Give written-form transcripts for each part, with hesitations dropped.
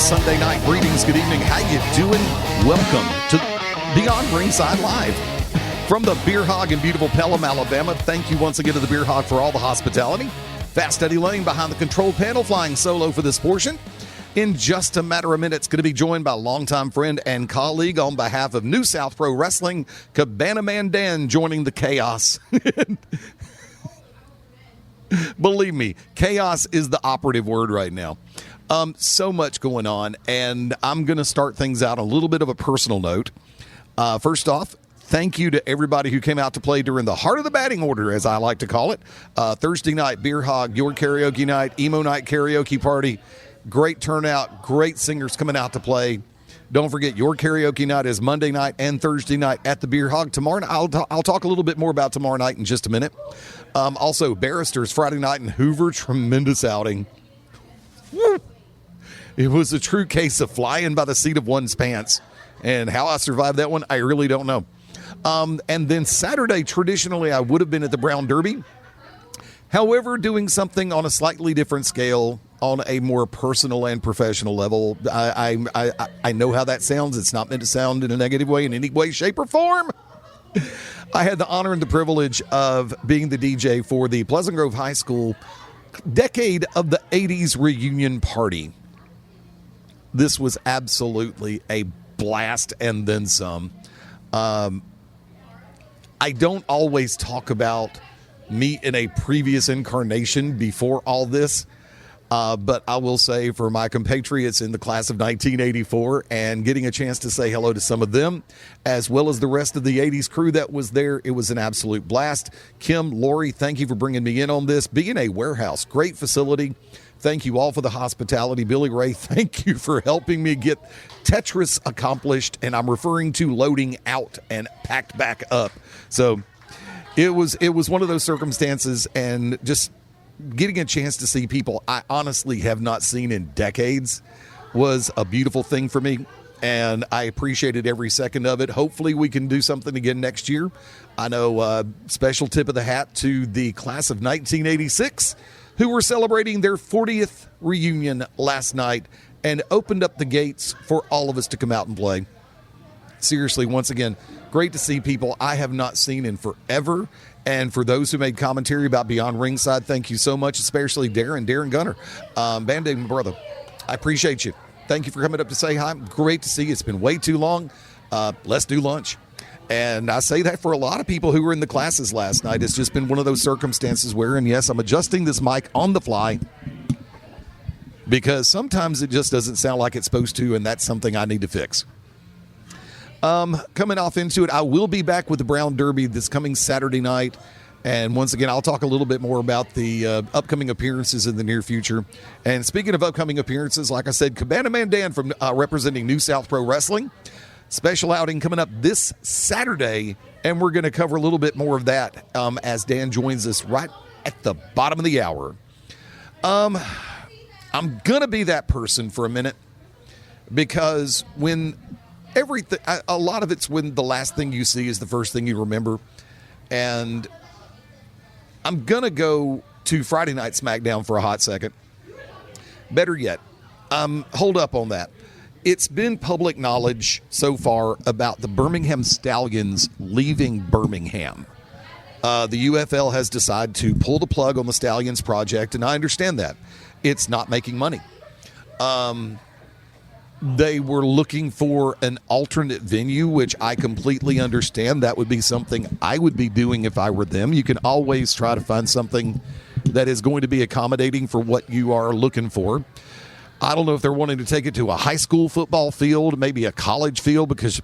Sunday night. Greetings, good evening. How you doing? Welcome to Beyond Ringside Live from the Beer Hog in beautiful Pelham, Alabama. Thank you once again to the Beer Hog for all the hospitality. Fast Eddie Layne behind the control panel, flying solo for this portion. In just a matter of minutes, going to be joined by longtime friend and colleague on behalf of New South Pro Wrestling, Cabana Man Dan, joining the chaos. Believe me, chaos is the operative word right now. So much going on, and I'm going to start things out on a little bit of a personal note. First off, thank you to everybody who came out to play during the heart of the batting order, as I like to call it. Thursday night, Beer Hog, your karaoke night, emo night karaoke party. Great turnout, great singers coming out to play. Don't forget, your karaoke night is Monday night and Thursday night at the Beer Hog. Tomorrow night, I'll talk a little bit more about tomorrow night in just a minute. Also, Barristers Friday night in Hoover, tremendous outing. Woo. It was a true case of flying by the seat of one's pants. And how I survived that one, I really don't know. And then Saturday, traditionally, I would have been at the Brown Derby. However, doing something on a slightly different scale, on a more personal and professional level. I know how that sounds. It's not meant to sound in a negative way in any way, shape, or form. I had the honor and the privilege of being the DJ for the Pleasant Grove High School Decade of the 80s Reunion Party. This was absolutely a blast and then some. I don't always talk about me in a previous incarnation before all this, but I will say for my compatriots in the class of 1984 and getting a chance to say hello to some of them, as well as the rest of the 80s crew that was there, it was an absolute blast. Kim, Lori, thank you for bringing me in on this. B&A Warehouse, great facility. Thank you all for the hospitality. Billy Ray, thank you for helping me get Tetris accomplished, and I'm referring to loading out and packed back up. So it was one of those circumstances, and just getting a chance to see people I honestly have not seen in decades was a beautiful thing for me, and I appreciated every second of it. Hopefully we can do something again next year. I know special tip of the hat to the class of 1986, who were celebrating their 40th reunion last night and opened up the gates for all of us to come out and play. Seriously, once again, great to see people I have not seen in forever. And for those who made commentary about Beyond Ringside, thank you so much, especially Darren Gunner. Band-Aid, my brother, I appreciate you. Thank you for coming up to say hi. Great to see you. It's been way too long. Let's do lunch. And I say that for a lot of people who were in the classes last night. It's just been one of those circumstances where, and yes, I'm adjusting this mic on the fly because sometimes it just doesn't sound like it's supposed to, and that's something I need to fix. Coming off into it, I will be back with the Brown Derby this coming Saturday night. And once again, I'll talk a little bit more about the upcoming appearances in the near future. And speaking of upcoming appearances, like I said, Cabana Man Dan from representing New South Pro Wrestling. Special outing coming up this Saturday, and we're going to cover a little bit more of that as Dan joins us right at the bottom of the hour. I'm going to be that person for a minute because when everything, a lot of it's when the last thing you see is the first thing you remember. And I'm going to go to Friday Night SmackDown for a hot second. Better yet, hold up on that. It's been public knowledge so far about the Birmingham Stallions leaving Birmingham. The UFL has decided to pull the plug on the Stallions project, and I understand that. It's not making money. They were looking for an alternate venue, which I completely understand. That would be something I would be doing if I were them. You can always try to find something that is going to be accommodating for what you are looking for. I don't know if they're wanting to take it to a high school football field, maybe a college field, because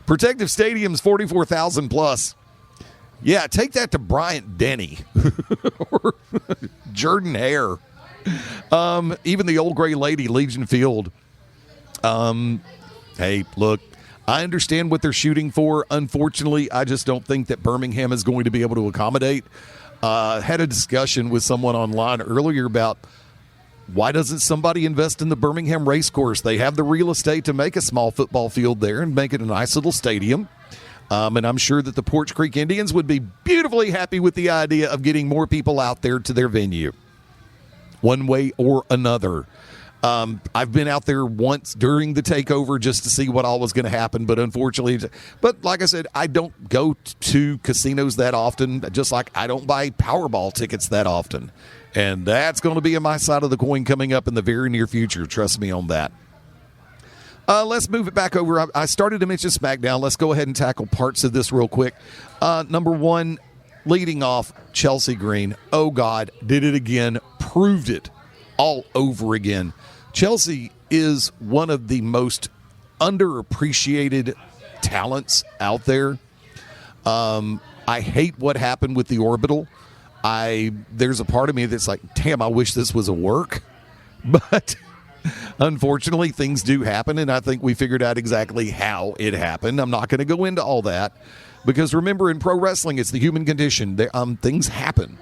Protective Stadium's 44,000 plus. Yeah, take that to Bryant Denny or Jordan Hare. Even the old gray lady, Legion Field. Hey, look, I understand what they're shooting for. Unfortunately, I just don't think that Birmingham is going to be able to accommodate. Had a discussion with someone online earlier about why doesn't somebody invest in the Birmingham race course? They have the real estate to make a small football field there and make it a nice little stadium. And I'm sure that the Porch Creek Indians would be beautifully happy with the idea of getting more people out there to their venue, one way or another. I've been out there once during the takeover just to see what all was going to happen, but unfortunately, like I said, I don't go to casinos that often, just like I don't buy Powerball tickets that often. And that's going to be on my side of the coin coming up in the very near future. Trust me on that. Let's move it back over. I started to mention SmackDown. Let's go ahead and tackle parts of this real quick. Number one, leading off, Chelsea Green. Oh, God, did it again. Proved it all over again. Chelsea is one of the most underappreciated talents out there. I hate what happened with the orbital. There's a part of me that's like, damn, I wish this was a work. But unfortunately, things do happen, and I think we figured out exactly how it happened. I'm not going to go into all that because remember, in pro wrestling, it's the human condition. Things happen.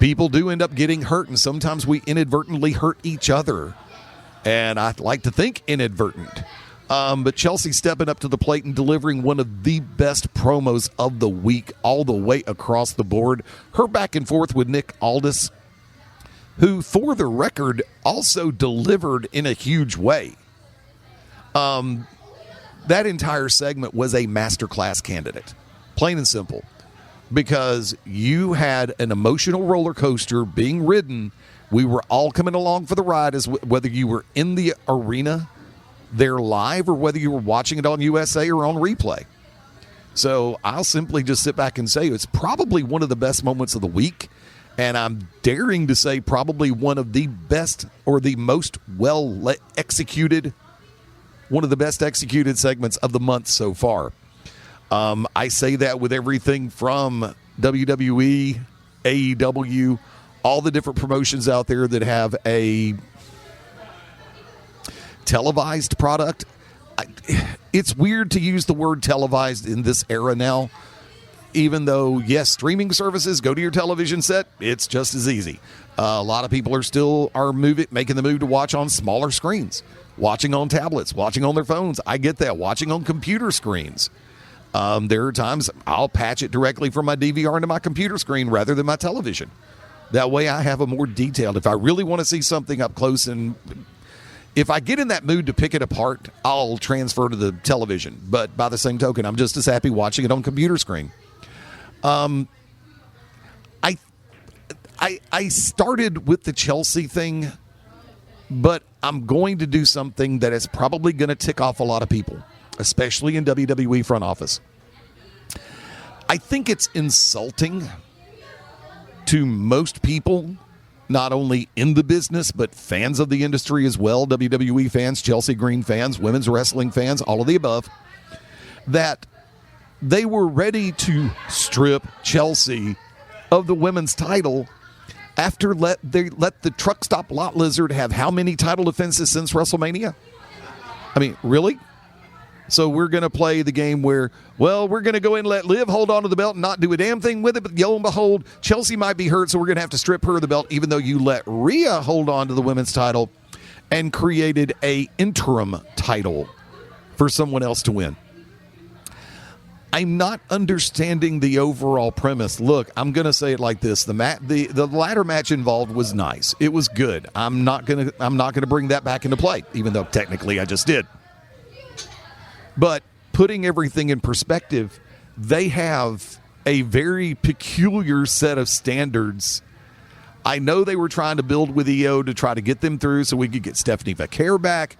People do end up getting hurt, and sometimes we inadvertently hurt each other. And I like to think inadvertent. But Chelsea stepping up to the plate and delivering one of the best promos of the week all the way across the board. Her back and forth with Nick Aldis, who, for the record, also delivered in a huge way. That entire segment was a masterclass candidate. Plain and simple. Because you had an emotional roller coaster being ridden. We were all coming along for the ride, as whether you were in the arena there live or whether you were watching it on USA or on replay. So I'll simply just sit back and say it's probably one of the best moments of the week. And I'm daring to say probably one of the best or the most executed, one of the best executed segments of the month so far. I say that with everything from WWE, AEW, all the different promotions out there that have a televised product. It's weird to use the word televised in this era now, even though, yes, streaming services, go to your television set, it's just as easy. A lot of people are making the move to watch on smaller screens, watching on tablets, watching on their phones. I get that. Watching on computer screens. There are times I'll patch it directly from my DVR into my computer screen rather than my television. That way I have a more detailed. If I really want to see something up close, and if I get in that mood to pick it apart, I'll transfer to the television. But by the same token, I'm just as happy watching it on computer screen. I started with the Chelsea thing, but I'm going to do something that is probably going to tick off a lot of people, especially in WWE front office. I think it's insulting to most people, not only in the business, but fans of the industry as well, WWE fans, Chelsea Green fans, women's wrestling fans, all of the above, that they were ready to strip Chelsea of the women's title after they let the truck stop lot lizard have how many title defenses since WrestleMania? I mean, really? So we're going to play the game where, well, we're going to go in and let Liv hold on to the belt and not do a damn thing with it, but lo and behold, Chelsea might be hurt, so we're going to have to strip her of the belt, even though you let Rhea hold on to the women's title and created a interim title for someone else to win. I'm not understanding the overall premise. Look, I'm going to say it like this: the ladder match involved was nice. It was good. I'm not going to bring that back into play, even though technically I just did. But putting everything in perspective, they have a very peculiar set of standards. I know they were trying to build with EO to try to get them through so we could get Stephanie Vaquer back,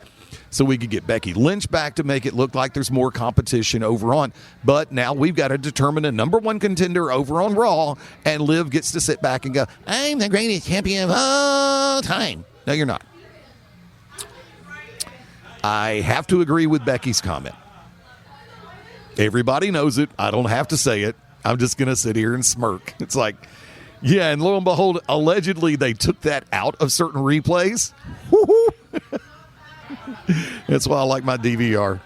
so we could get Becky Lynch back to make it look like there's more competition over on. But now we've got to determine a number one contender over on Raw, and Liv gets to sit back and go, I'm the greatest champion of all time. No, you're not. I have to agree with Becky's comment. Everybody knows it. I don't have to say it. I'm just going to sit here and smirk. It's like, yeah, and lo and behold, allegedly they took that out of certain replays. That's why I like my DVR.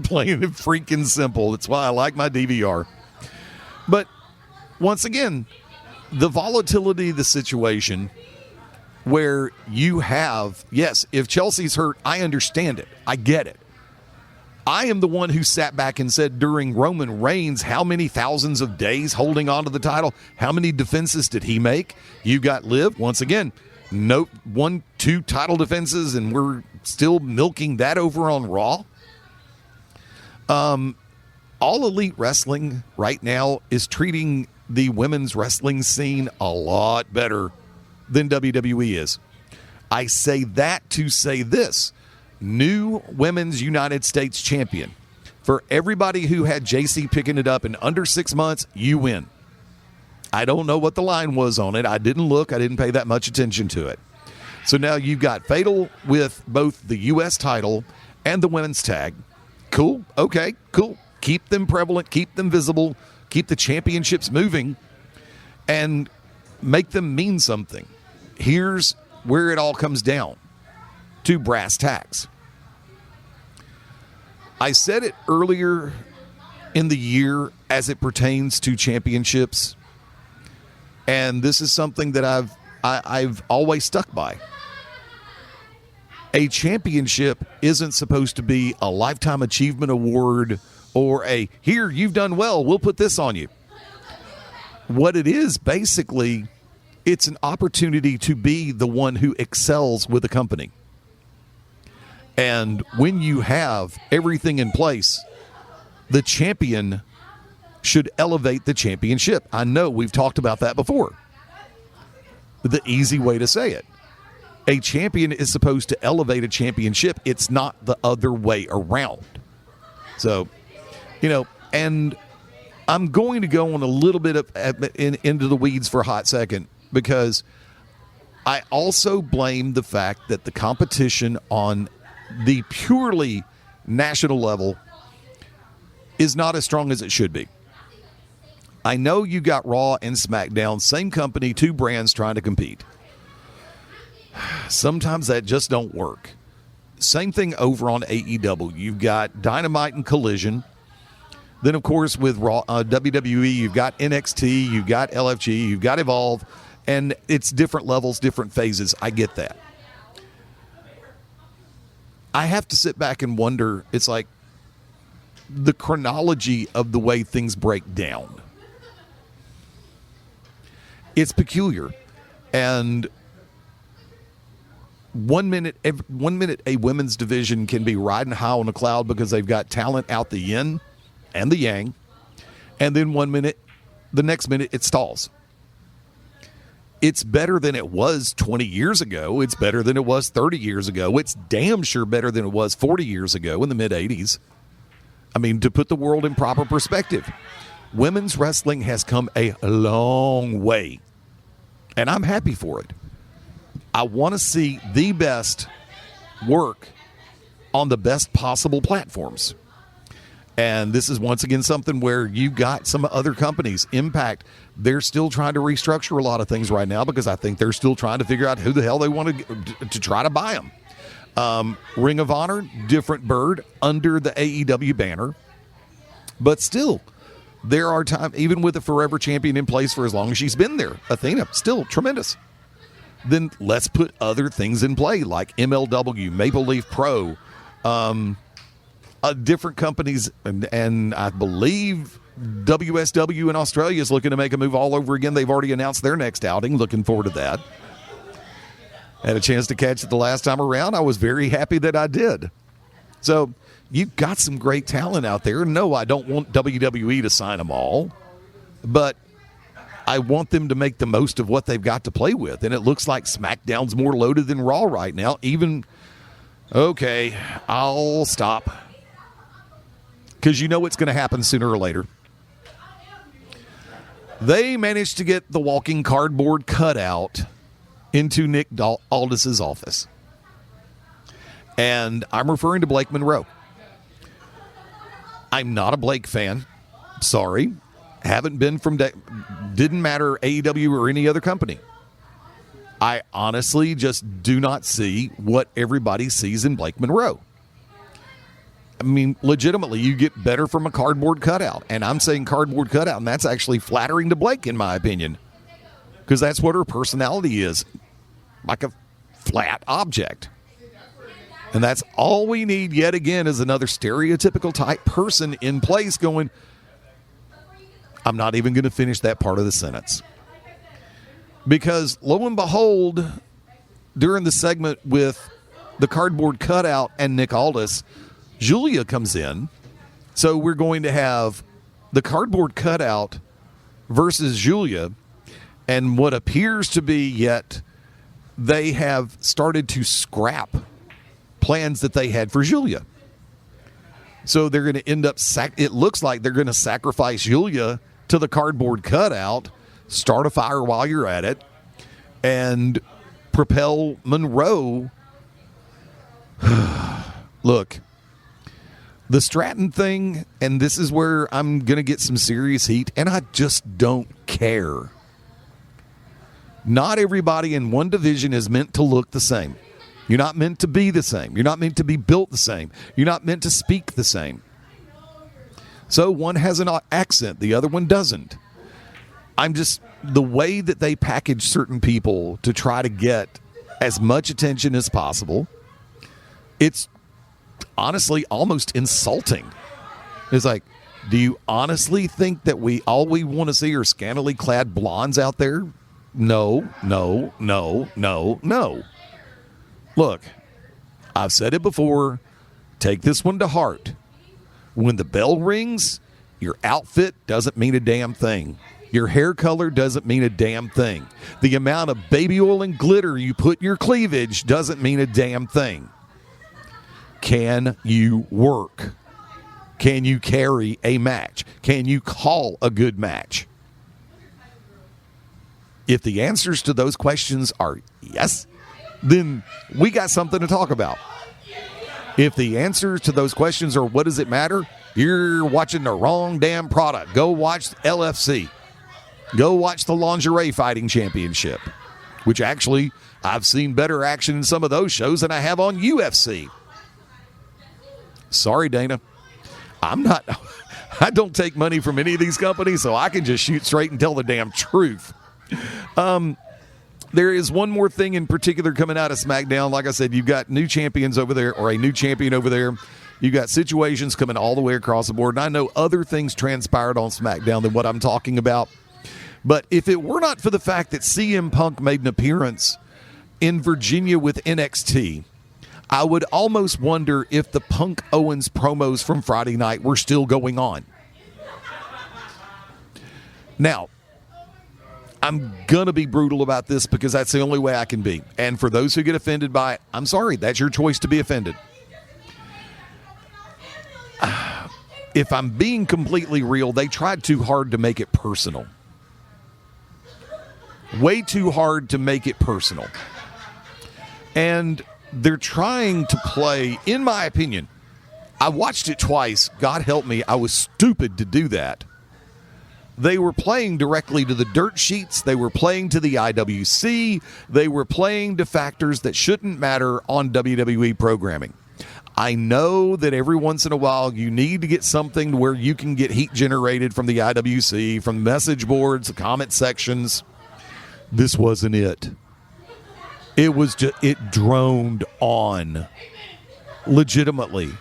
Plain and freaking simple. That's why I like my DVR. But once again, the volatility of the situation where you have, yes, if Chelsea's hurt, I understand it. I get it. I am the one who sat back and said during Roman Reigns, how many thousands of days holding on to the title? How many defenses did he make? You got Liv. Once again, no 1-2 title defenses, and we're still milking that over on Raw. All Elite Wrestling right now is treating the women's wrestling scene a lot better than WWE is. I say that to say this. New Women's United States Champion. For everybody who had JC picking it up in under 6 months, you win. I don't know what the line was on it. I didn't look. I didn't pay that much attention to it. So now you've got Fatal with both the U.S. title and the women's tag. Cool. Okay, cool. Keep them prevalent. Keep them visible. Keep the championships moving and make them mean something. Here's where it all comes down to brass tacks. I said it earlier in the year as it pertains to championships, and this is something that I've always stuck by. A championship isn't supposed to be a lifetime achievement award or a, here, you've done well, we'll put this on you. What it is, basically, it's an opportunity to be the one who excels with a company. And when you have everything in place, the champion should elevate the championship. I know we've talked about that before. The easy way to say it. A champion is supposed to elevate a championship. It's not the other way around. So, and I'm going to go on a little bit into the weeds for a hot second, because I also blame the fact that the competition on the purely national level is not as strong as it should be. I know you got Raw and SmackDown, same company, two brands trying to compete. Sometimes that just don't work. Same thing over on AEW. You've got Dynamite and Collision. Then, of course, with Raw, WWE, you've got NXT, you've got LFG, you've got Evolve, and it's different levels, different phases. I get that. I have to sit back and wonder, it's like the chronology of the way things break down. It's peculiar. And one minute a women's division can be riding high on a cloud because they've got talent out the yin and the yang. And then the next minute it stalls. It's better than it was 20 years ago. It's better than it was 30 years ago. It's damn sure better than it was 40 years ago in the mid-'80s. I mean, to put the world in proper perspective, women's wrestling has come a long way, and I'm happy for it. I want to see the best work on the best possible platforms. And this is once again something where you've got some other companies. Impact, they're still trying to restructure a lot of things right now because I think they're still trying to figure out who the hell they want to try to buy them. Ring of Honor, different bird under the AEW banner. But still, there are times, even with a forever champion in place for as long as she's been there, Athena, still tremendous. Then let's put other things in play like MLW, Maple Leaf Pro, different companies, and I believe WSW in Australia is looking to make a move all over again. They've already announced their next outing. Looking forward to that. Had a chance to catch it the last time around. I was very happy that I did. So you've got some great talent out there. No, I don't want WWE to sign them all, but I want them to make the most of what they've got to play with. And it looks like SmackDown's more loaded than Raw right now. Okay, I'll stop. Because you know it's going to happen sooner or later. They managed to get the walking cardboard cutout into Nick Aldis's office. And I'm referring to Blake Monroe. I'm not a Blake fan. Sorry. Haven't been didn't matter AEW or any other company. I honestly just do not see what everybody sees in Blake Monroe. I mean, legitimately, you get better from a cardboard cutout. And I'm saying cardboard cutout, and that's actually flattering to Blake, in my opinion. Because that's what her personality is. Like a flat object. And that's all we need yet again is another stereotypical type person in place going, I'm not even going to finish that part of the sentence. Because lo and behold, during the segment with the cardboard cutout and Nick Aldis, Julia comes in. So we're going to have the cardboard cutout versus Julia, and what appears to be yet they have started to scrap plans that they had for Julia. So they're going to end up, it looks like they're going to sacrifice Julia to the cardboard cutout, start a fire while you're at it, and propel Monroe. Look, the Stratton thing, and this is where I'm going to get some serious heat, and I just don't care. Not everybody in one division is meant to look the same. You're not meant to be the same. You're not meant to be built the same. You're not meant to speak the same. So one has an accent, the other one doesn't. The way that they package certain people to try to get as much attention as possible, it's honestly almost insulting. It's like, do you honestly think that all we want to see are scantily clad blondes out there? No. Look, I've said it before. Take this one to heart. When the bell rings, your outfit doesn't mean a damn thing. Your hair color doesn't mean a damn thing. The amount of baby oil and glitter you put in your cleavage doesn't mean a damn thing. Can you work? Can you carry a match? Can you call a good match? If the answers to those questions are yes, then we got something to talk about. If the answers to those questions are what does it matter, you're watching the wrong damn product. Go watch LFC. Go watch the Lingerie Fighting Championship, which actually I've seen better action in some of those shows than I have on UFC. Sorry, Dana. I don't take money from any of these companies, so I can just shoot straight and tell the damn truth. There is one more thing in particular coming out of SmackDown. Like I said, you've got new champions over there, or a new champion over there. You've got situations coming all the way across the board. And I know other things transpired on SmackDown than what I'm talking about. But if it were not for the fact that CM Punk made an appearance in Virginia with NXT, I would almost wonder if the Punk Owens promos from Friday night were still going on. Now, I'm going to be brutal about this because that's the only way I can be. And for those who get offended by it, I'm sorry. That's your choice to be offended. If I'm being completely real, they tried too hard to make it personal. Way too hard to make it personal. And they're trying to play, in my opinion, I watched it twice. God help me, I was stupid to do that. They were playing directly to the dirt sheets. They were playing to the IWC. They were playing to factors that shouldn't matter on WWE programming. I know that every once in a while you need to get something where you can get heat generated from the IWC, from message boards, the comment sections. This wasn't it. It was just, it droned on legitimately.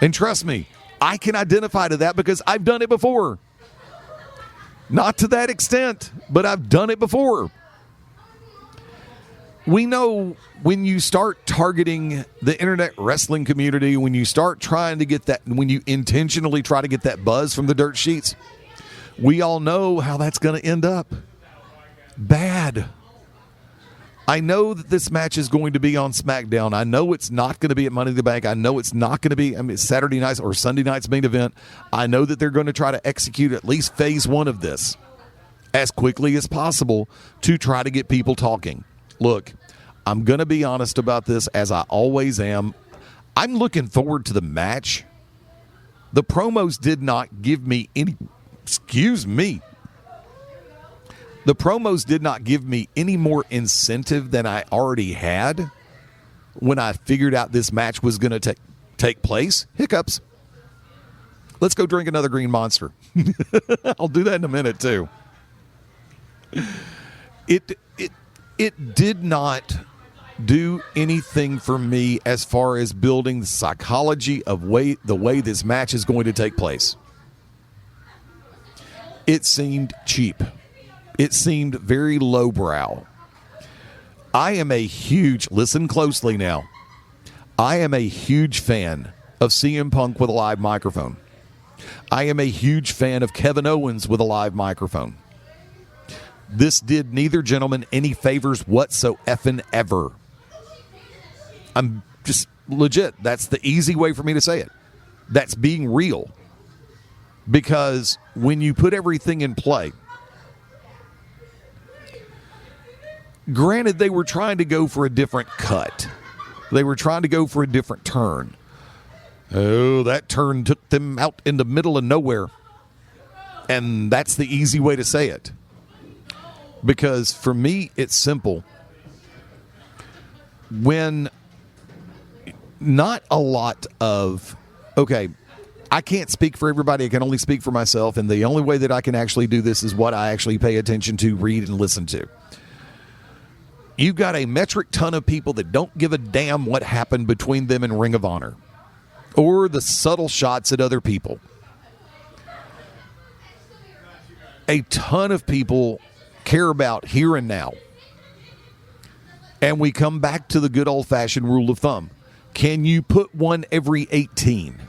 And trust me, I can identify to that because I've done it before. Not to that extent, but I've done it before. We know when you start targeting the internet wrestling community, when you start trying to get that, when you intentionally try to get that buzz from the dirt sheets, we all know how that's going to end up. Bad. I know that this match is going to be on SmackDown. I know it's not going to be at Money in the Bank. I know it's not going to be Saturday night's or Sunday night's main event. I know that they're going to try to execute at least phase one of this as quickly as possible to try to get people talking. Look, I'm going to be honest about this, as I always am. I'm looking forward to the match. The promos did not give me any... Excuse me. The promos did not give me any more incentive than I already had when I figured out this match was going to take place. Hiccups. Let's go drink another Green Monster. I'll do that in a minute, too. It did not do anything for me as far as building the psychology of the way this match is going to take place. It seemed cheap. It seemed very lowbrow. I am a huge, listen closely now, I am a huge fan of CM Punk with a live microphone. I am a huge fan of Kevin Owens with a live microphone. This did neither gentleman any favors whatsoever. I'm just legit. That's the easy way for me to say it. That's being real. Because when you put everything in play, granted, they were trying to go for a different cut. They were trying to go for a different turn. Oh, that turn took them out in the middle of nowhere. And that's the easy way to say it. Because for me, it's simple. When not a lot of, okay, I can't speak for everybody. I can only speak for myself. And the only way that I can actually do this is what I actually pay attention to, read, and listen to. You've got a metric ton of people that don't give a damn what happened between them and Ring of Honor or the subtle shots at other people. A ton of people care about here and now. And we come back to the good old-fashioned rule of thumb. Can you put one every 18?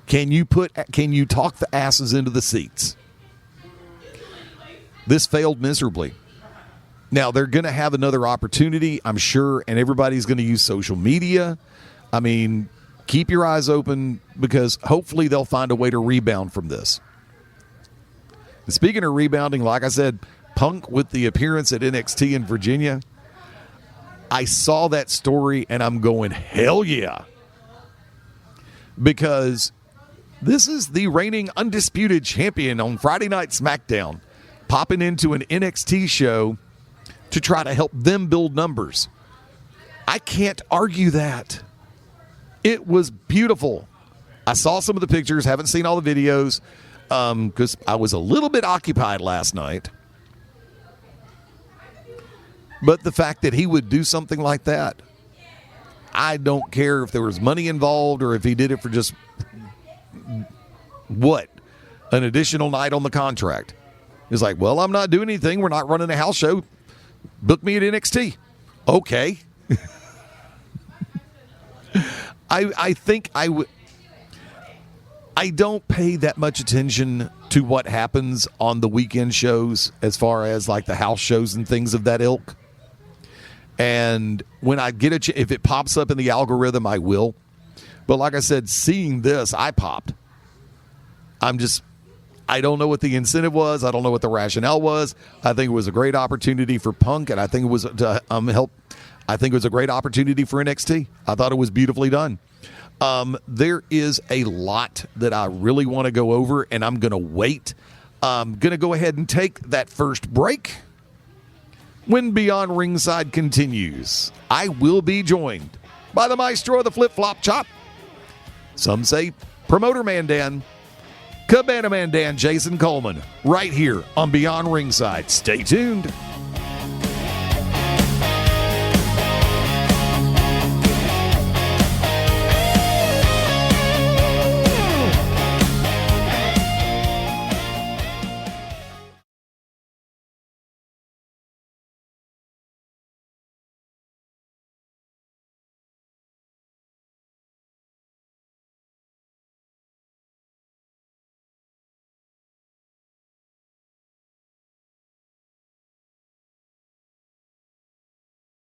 Can you talk the asses into the seats? This failed miserably. Now, they're going to have another opportunity, I'm sure, and everybody's going to use social media. I mean, keep your eyes open because hopefully they'll find a way to rebound from this. And speaking of rebounding, like I said, Punk with the appearance at NXT in Virginia, I saw that story and I'm going, hell yeah. Because this is the reigning undisputed champion on Friday Night SmackDown, popping into an NXT show to try to help them build numbers. I can't argue that. It was beautiful. I saw some of the pictures, haven't seen all the videos, because I was a little bit occupied last night. But the fact that he would do something like that, I don't care if there was money involved or if he did it for just, what, an additional night on the contract. He's like, well, I'm not doing anything. We're not running a house show. Book me at NXT. Okay. I think I would. I don't pay that much attention to what happens on the weekend shows as far as like the house shows and things of that ilk. And when I get if it pops up in the algorithm, I will. But like I said, seeing this, I popped. I don't know what the incentive was. I don't know what the rationale was. I think it was a great opportunity for Punk, and I think it was to help. I think it was a great opportunity for NXT. I thought it was beautifully done. There is a lot that I really want to go over, and I'm going to wait. I'm going to go ahead and take that first break. When Beyond Ringside continues, I will be joined by the maestro of the flip-flop chop. Some say Promoter Man Dan. Cabana Man Dan, Jason Coleman, right here on Beyond Ringside. Stay tuned.